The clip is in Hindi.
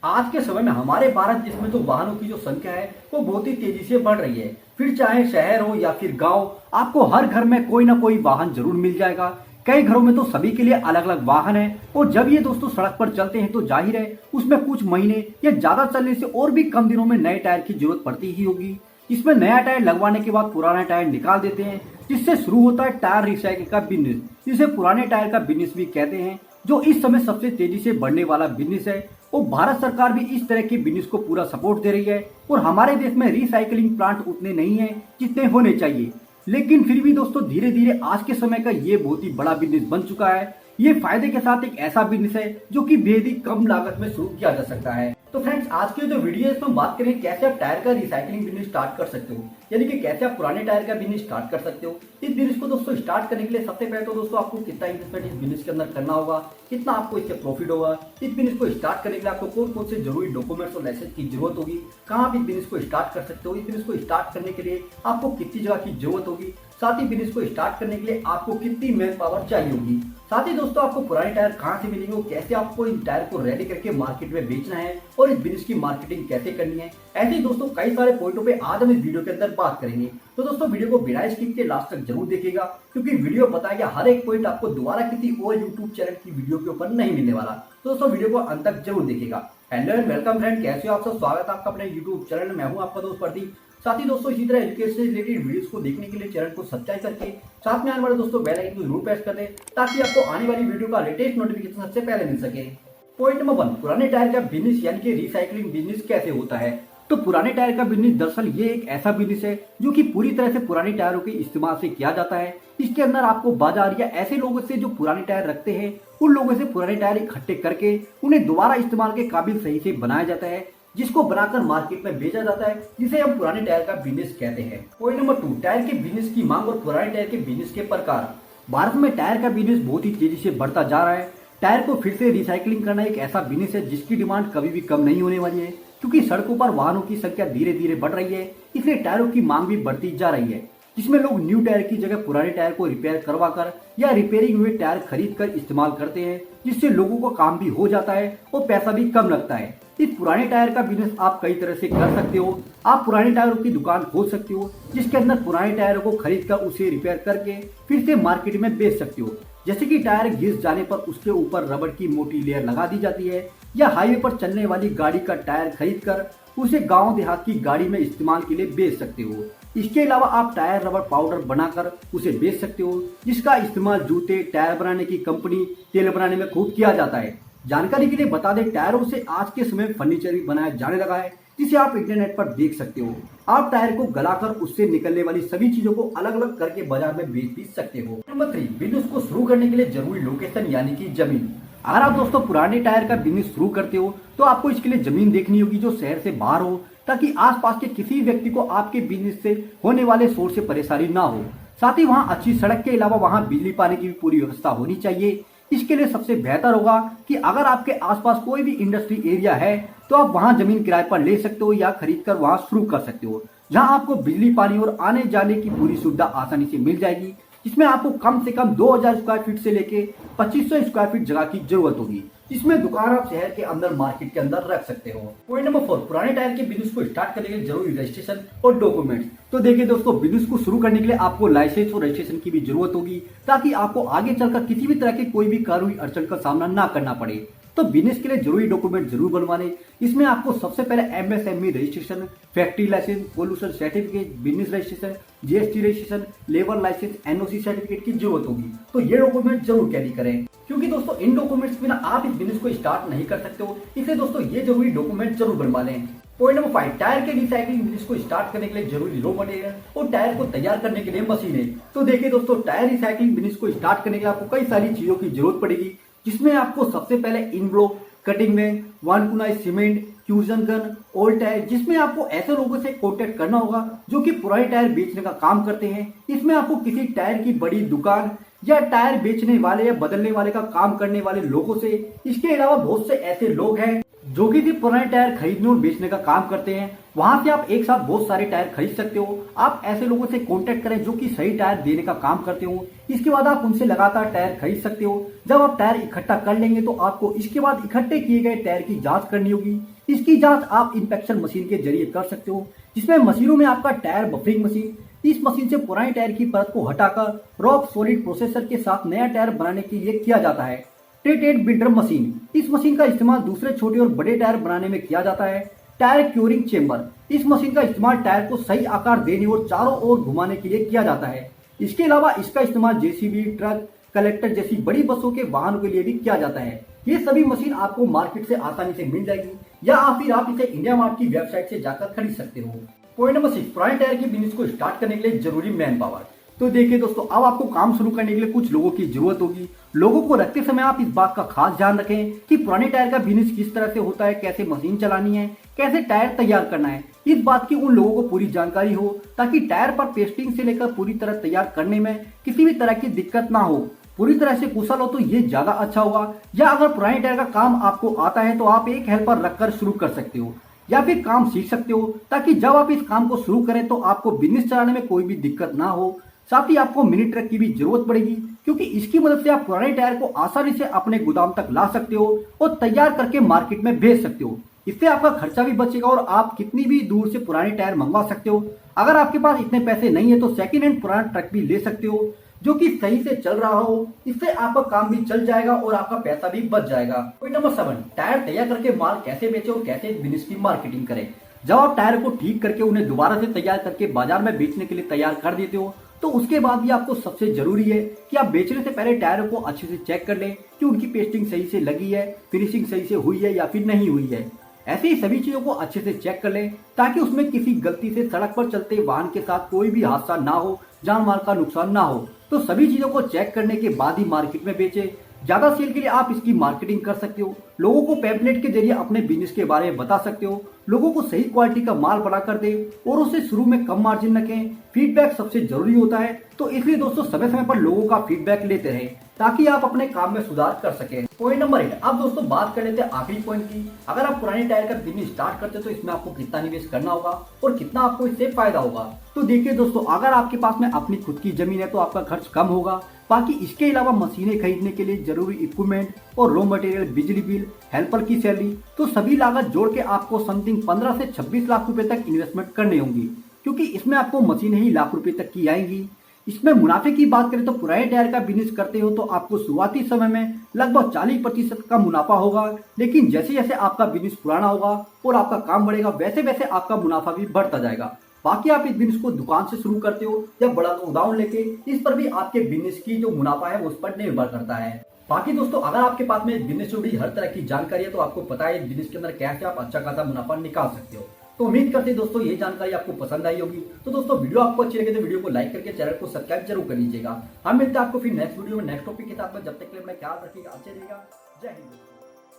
आज के समय में हमारे भारत देश में जो वाहनों की जो संख्या है वो बहुत ही तेजी से बढ़ रही है। फिर चाहे शहर हो या फिर गांव, आपको हर घर में कोई ना कोई वाहन जरूर मिल जाएगा। कई घरों में तो सभी के लिए अलग अलग वाहन है और जब ये दोस्तों सड़क पर चलते हैं तो जाहिर है उसमें कुछ महीने या ज्यादा चलने से और भी कम दिनों में नए टायर की जरूरत पड़ती ही होगी। इसमें नया टायर लगवाने के बाद पुराना टायर निकाल देते हैं, जिससे शुरू होता है टायर रिसाइकिल का बिजनेस, जिसे पुराने टायर का बिजनेस भी कहते हैं, जो इस समय सबसे तेजी से बढ़ने वाला बिजनेस है। और भारत सरकार भी इस तरह के बिजनेस को पूरा सपोर्ट दे रही है और हमारे देश में रिसाइकलिंग प्लांट उतने नहीं है जितने होने चाहिए। लेकिन फिर भी दोस्तों धीरे धीरे आज के समय का ये बहुत ही बड़ा बिजनेस बन चुका है। ये फायदे के साथ एक ऐसा बिजनेस है जो कि बेहद ही कम लागत में शुरू किया जा सकता है। तो फ्रेंड्स, आज की जो वीडियो है इसमें बात करें कैसे आप टायर का रिसाइकलिंग बिजनेस स्टार्ट कर सकते हो, यानी कि कैसे आप पुराने टायर का बिजनेस स्टार्ट कर सकते हो। इस बिजनेस को दोस्तों स्टार्ट करने के लिए सबसे पहले तो दोस्तों आपको कितना इन्वेस्टमेंट इस बिजनेस के अंदर करना होगा, कितना आपको इससे प्रॉफिट होगा, इस बिजनेस को स्टार्ट करने के लिए आपको कौन कौन से जरूरी डॉक्यूमेंट्स और लाइसेंस की जरूरत होगी, कहाँ आप इस बिजनेस को स्टार्ट कर सकते हो, इस बिजनेस को स्टार्ट करने के लिए आपको कितनी जगह की जरूरत होगी, साथ ही बिजनेस को स्टार्ट करने के लिए आपको कितनी मैन पावर चाहिए होगी, साथ ही दोस्तों आपको पुराने टायर कहाँ से मिलेंगे और कैसे आपको इन टायर को रेडी करके मार्केट में बेचना है और इस बिजनेस की मार्केटिंग कैसे करनी है। ऐसे ही दोस्तों कई सारे पॉइंटों पे आज हम इस वीडियो के अंदर बात करेंगे। तो दोस्तों वीडियो को बिना स्किप के लास्ट तक जरूर देखिएगा, क्योंकि वीडियो बताएगा हर एक पॉइंट आपको दोबारा किसी और यूट्यूब चैनल की वीडियो के ऊपर नहीं मिलने वाला। तो दोस्तों वीडियो को अंत तक जरूर देखिएगा। हेलो एंड वेलकम फ्रेंड, कैसे हो आप सब, स्वागत है आपका अपने यूट्यूब चैनल में। मैं हूं आपका दोस्त प्रदीप। साथ ही दोस्तों इसी तरह एजुकेशन से रिलेटेड वीडियोस को देखने के लिए चैनल को सब्सक्राइब करके साथ में आने वाले दोस्तों बेल आइकन को जरूर प्रेस कर दें, ताकि आपको आने वाली वीडियो का लेटेस्ट नोटिफिकेशन सबसे पहले मिल सके। पॉइंट नंबर 1, पुराने टायर का बिजनेस यानी कि रिसाइकलिंग बिजनेस कैसे होता है। तो पुराने टायर का बिजनेस दरअसल ये एक ऐसा बिजनेस है जो कि पूरी तरह से पुराने टायरों के इस्तेमाल से किया जाता है। इसके अंदर आपको बाजार या ऐसे लोगों से जो पुराने टायर रखते हैं उन लोगों से पुराने टायर इकट्ठे करके उन्हें दोबारा इस्तेमाल के काबिल सही से बनाया जाता है, जिसको बनाकर मार्केट में बेचा जाता है, जिसे हम पुराने टायर का बिजनेस कहते हैं। पॉइंट नंबर 2, टायर के बिजनेस की मांग और पुराने टायर के बिजनेस के प्रकार। भारत में टायर का बिजनेस बहुत ही तेजी से बढ़ता जा रहा है। टायर को फिर से रिसाइकलिंग करना एक ऐसा बिजनेस है जिसकी डिमांड कभी भी कम नहीं होने वाली है, क्योंकि सड़कों पर वाहनों की संख्या धीरे धीरे बढ़ रही है, इसलिए टायरों की मांग भी बढ़ती जा रही है, जिसमें लोग न्यू टायर की जगह पुराने टायर को रिपेयर करवाकर या रिपेयरिंग हुए टायर खरीद कर इस्तेमाल करते हैं, जिससे लोगों का काम भी हो जाता है और पैसा भी कम लगता है। इस पुराने टायर का बिजनेस आप कई तरह से कर सकते हो। आप पुराने टायरों की दुकान खोल सकते हो, जिसके अंदर पुराने टायरों को खरीद कर उसे रिपेयर करके फिर से मार्केट में बेच सकते हो। जैसे कि टायर घिस जाने पर उसके ऊपर रबड़ की मोटी लेयर लगा दी जाती है, या हाईवे पर चलने वाली गाड़ी का टायर खरीद कर उसे गांव देहात की गाड़ी में इस्तेमाल के लिए बेच सकते हो। इसके अलावा आप टायर रबर पाउडर बनाकर उसे बेच सकते हो, जिसका इस्तेमाल जूते, टायर बनाने की कंपनी, तेल बनाने में खूब किया जाता है। जानकारी के लिए बता दें, टायरों से आज के समय फर्नीचर भी बनाया जाने लगा है, जिसे आप इंटरनेट पर देख सकते हो। आप टायर को गलाकर उससे निकलने वाली सभी चीजों को अलग अलग करके बाजार में बेच भी सकते हो। नंबर 3, बिजनेस को शुरू करने के लिए जरूरी लोकेशन यानी कि जमीन। अगर आप दोस्तों पुराने टायर का बिजनेस शुरू करते हो तो आपको इसके लिए जमीन देखनी होगी जो शहर से बाहर हो, ताकि आसपास के किसी व्यक्ति को आपके बिजनेस से होने वाले सोर्स से परेशानी ना हो। साथ ही वहाँ अच्छी सड़क के अलावा वहाँ बिजली पानी की भी पूरी व्यवस्था होनी चाहिए। इसके लिए सबसे बेहतर होगा कि अगर आपके आसपास कोई भी इंडस्ट्री एरिया है तो आप वहां जमीन किराए पर ले सकते हो या खरीद कर वहां शुरू कर सकते हो, जहां आपको बिजली पानी और आने जाने की पूरी सुविधा आसानी से मिल जाएगी, जिसमें आपको कम से कम 2000 स्क्वायर फीट से लेके 2500 स्क्वायर फीट जगह की जरूरत होगी, जिसमें दुकान आप शहर के अंदर मार्केट के अंदर रख सकते हो। पॉइंट नंबर 4, पुराने टायर के बिजनेस को स्टार्ट करने के लिए जरूरी रजिस्ट्रेशन और डॉक्यूमेंट्स। तो देखिए दोस्तों, बिजनेस को शुरू करने के लिए आपको लाइसेंस और रजिस्ट्रेशन की भी जरूरत होगी, ताकि आपको आगे चलकर किसी भी तरह की कोई भी कानूनी अड़चन का सामना ना करना पड़े। तो बिजनेस के लिए जरूरी डॉक्यूमेंट जरूर बनवाने। इसमें आपको सबसे पहले MSME registration, factory licence, pollution certificate, business registration, GST registration, labour licence, NOC certificate की जरूरत होगी। तो ये डॉक्यूमेंट जरूर कैरी करें, क्योंकि दोस्तों इन डॉक्यूमेंट्स के बिना आप इस बिजनेस को स्टार्ट नहीं कर सकते हो, इसलिए दोस्तों ये जरूरी डॉक्यूमेंट जरूर बनवा लें। पॉइंट नंबर 5, टायर के रिसाइकलिंग बिजनेस को स्टार्ट करने के लिए जरूरी रॉ मटेरियल और टायर को तैयार करने के लिए मशीनें। तो देखिए दोस्तों, टायर रिसाइकलिंग बिजनेस को स्टार्ट करने के लिए आपको कई सारी चीजों की जरूरत पड़ेगी, जिसमें आपको सबसे पहले इन ब्लॉक, कटिंग में, वानकुनाई cement, fusion gun, old tyre, जिसमें आपको ऐसे लोगों से कॉन्टेक्ट करना होगा जो कि पुराने टायर बेचने का काम करते हैं। इसमें आपको किसी टायर की बड़ी दुकान या टायर बेचने वाले या बदलने वाले का काम करने वाले लोगों से, इसके अलावा बहुत से ऐसे लोग हैं जो कि सिर्फ पुराने टायर खरीदने और बेचने का काम करते हैं, वहां से आप एक साथ बहुत सारे टायर खरीद सकते हो। आप ऐसे लोगों से कांटेक्ट करें जो कि सही टायर देने का काम करते हो। इसके बाद आप उनसे लगातार टायर खरीद सकते हो। जब आप टायर इकट्ठा कर लेंगे तो आपको इसके बाद इकट्ठे किए गए टायर की जांच करनी होगी। इसकी जांच आप इंस्पेक्शन मशीन के जरिए कर सकते हो, जिसमें मशीनों में आपका टायर बफरिंग मशीन, इस मशीन से पुराने टायर की परत को हटाकर रॉक सॉलिड प्रोसेसर के साथ नया टायर बनाने के लिए किया जाता है। टेटेड बिल्डर मशीन, इस मशीन का इस्तेमाल दूसरे छोटे और बड़े टायर बनाने में किया जाता है। टायर क्योरिंग चेंबर, इस मशीन का इस्तेमाल टायर को सही आकार देने और चारों ओर घुमाने के लिए किया जाता है। इसके अलावा इसका इस्तेमाल जेसीबी, ट्रक, कलेक्टर जैसी बड़ी बसों के वाहनों के लिए भी किया जाता है। ये सभी मशीन आपको मार्केट से आसानी से मिल जाएगी या फिर आप इसे इंडिया मार्ट की वेबसाइट से जाकर खरीद सकते हो। पॉइंट नंबर 6, पुराने टायर की बिजनेस को स्टार्ट करने के लिए जरूरी मैन पावर। तो देखिए दोस्तों, अब आपको काम शुरू करने के लिए कुछ लोगों की जरूरत होगी। लोगों को रखते समय आप इस बात का खास ध्यान रखें कि पुराने टायर का बिजनेस किस तरह से होता है, कैसे मशीन चलानी है, कैसे टायर तैयार करना है। इस बात की उन लोगों को पूरी जानकारी हो ताकि टायर पर पेस्टिंग से लेकर पूरी तरह तैयार करने में किसी भी तरह की दिक्कत ना हो। पूरी तरह से कुशल हो तो ये ज्यादा अच्छा होगा। या अगर पुराने टायर का काम आपको आता है तो आप एक हेल्पर रखकर शुरू कर सकते हो या फिर काम सीख सकते हो, ताकि जब आप इस काम को शुरू करें तो आपको बिजनेस चलाने में कोई भी दिक्कत ना हो। साथ ही आपको मिनी ट्रक की भी जरूरत पड़ेगी, क्योंकि इसकी मदद से आप पुराने टायर को आसानी से अपने गोदाम तक ला सकते हो और तैयार करके मार्केट में भेज सकते हो। इससे आपका खर्चा भी बचेगा और आप कितनी भी दूर से पुराने टायर मंगवा सकते हो। अगर आपके पास इतने पैसे नहीं है तो सेकंड हैंड पुराना ट्रक भी ले सकते हो जो कि सही से चल रहा हो। इससे आपका काम भी चल जाएगा और आपका पैसा भी बच जाएगा। पॉइंट नंबर 7, टायर तैयार करके माल कैसे बेचे और कैसे बिजनेस की मार्केटिंग करें। जब आप टायर को ठीक करके उन्हें दोबारा से तैयार करके बाजार में बेचने के लिए तैयार कर देते हो तो उसके बाद भी आपको सबसे जरूरी है कि आप बेचने से पहले टायरों को अच्छे से चेक कर लें कि उनकी पेस्टिंग सही से लगी है, फिनिशिंग सही से हुई है या फिर नहीं हुई है। ऐसे ही सभी चीजों को अच्छे से चेक कर लें ताकि उसमें किसी गलती से सड़क पर चलते वाहन के साथ कोई भी हादसा ना हो, जान माल का नुकसान ना हो। तो सभी चीजों को चेक करने के बाद ही मार्केट में बेचे। ज्यादा सेल के लिए आप इसकी मार्केटिंग कर सकते हो, लोगों को पैम्पलेट के जरिए अपने बिजनेस के बारे में बता सकते हो, लोगों को सही क्वालिटी का माल बना कर दे और उसे शुरू में कम मार्जिन रखें। फीडबैक सबसे जरूरी होता है, तो इसलिए दोस्तों समय समय पर लोगों का फीडबैक लेते रहें ताकि आप अपने काम में सुधार कर सकें। पॉइंट नंबर 8, अब दोस्तों बात कर लेते हैं आखिरी पॉइंट की। अगर आप पुराने टायर का बिजनेस स्टार्ट करते हो तो इसमें आपको कितना निवेश करना होगा और कितना आपको इससे फायदा होगा। तो देखिए दोस्तों, अगर आपके पास में अपनी खुद की जमीन है तो आपका खर्च कम होगा। बाकी इसके अलावा मशीनें खरीदने के लिए जरूरी इक्विपमेंट और रॉ मटेरियल, बिजली बिल, हेल्पर की सैलरी, तो सभी लागत जोड़ के आपको समथिंग 15 से 26 लाख रुपए तक इन्वेस्टमेंट करनी होंगी, क्योंकि इसमें आपको मशीनें ही लाख रुपए तक की आएंगी। इसमें मुनाफे की बात करें तो पुराने टायर का बिजनेस करते हो तो आपको शुरुआती समय में लगभग 40% का मुनाफा होगा, लेकिन जैसे जैसे आपका बिजनेस पुराना होगा और आपका काम बढ़ेगा वैसे वैसे आपका मुनाफा भी बढ़ता जाएगा। बाकी आप इस बिजनेस को दुकान से शुरू करते हो या बड़ा गोदाम लेके, इस पर भी आपके बिजनेस की जो मुनाफा है उस पर निर्भर करता है। बाकी दोस्तों, अगर आपके पास में बिजनेस से जुड़ी हर तरह की जानकारी है तो आपको पता है बिजनेस के अंदर कैसे आप अच्छा खासा मुनाफा निकाल सकते हो। तो उम्मीद करते हैं दोस्तों ये जानकारी आपको पसंद आई होगी। तो दोस्तों वीडियो आपको अच्छी लगे तो वीडियो को लाइक करके चैनल को सब्सक्राइब जरूर कर लीजिएगा। हम मिलते हैं आपको फिर नेक्स्ट वीडियो में नेक्स्ट टॉपिक के साथ में। जब तक के लिए अपना ख्याल रखिएगा, अच्छे रहिएगा। जय हिंद।